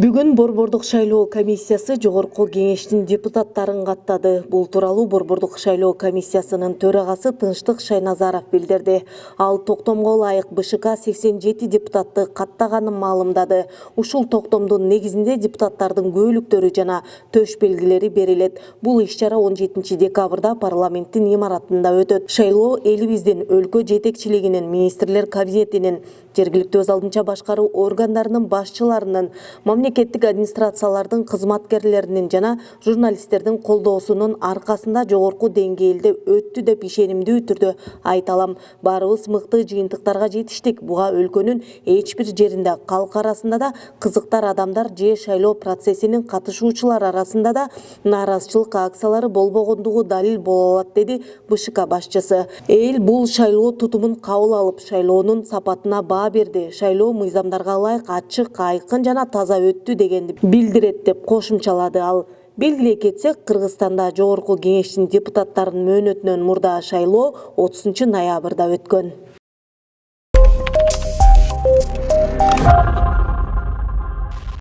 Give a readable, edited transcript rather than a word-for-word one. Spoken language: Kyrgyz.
Бүгүн Борбордук шайлоо комиссиясы жогорку кеңештин депутаттарын каттады. Бул тууралуу Борбордук шайлоо комиссиясынын төрагасы Тынчтык Шайназаров билдирди. Ал токтомго ылайык БШК 87 депутатты каттаганын маалымдады. Ушул токтомдун негизинде депутаттардын көөлүктөрү жана төш белгилери берилет. Бул иш-чара 17 декабрда парламенттин имаратында өтөт. Шайлоо элибиздин өлкө жетекчилигинин, министрлер кабинетинин, жергиликтүү өз алдынча башкаруу органдарынын башчыларынын, мамлекеттик администрациялардын кызматкерлеринин жана журналисттердин колдоосунун аркасында жогорку деңгээлде өттү деп ишенимдүү түрдө айта алам. Баарыбыз мыкты жыйынтыктарга жетиштик. Буга өлкөнүн эч бир жеринде, калк арасында да кызыктар адамдар же шайлоо процессинин катышуучулар арасында да нааразычылык акциялары болбогондугу далил боло алат, деди БШК башчысы. Эл бул шайлоо тутумун кабыл алып, шайлоонун сапатына баа берди. Шайлоо мыйзамдарга ылайык ачык, айкын жана таза өттү дегенди билдирет деп кошумчалады ал. Белгилей кетсек, Кыргызстанда жогорку кеңештин депутаттарынын мөөнөтүнөн мурда шайлоо 30 ноябрда өткөн.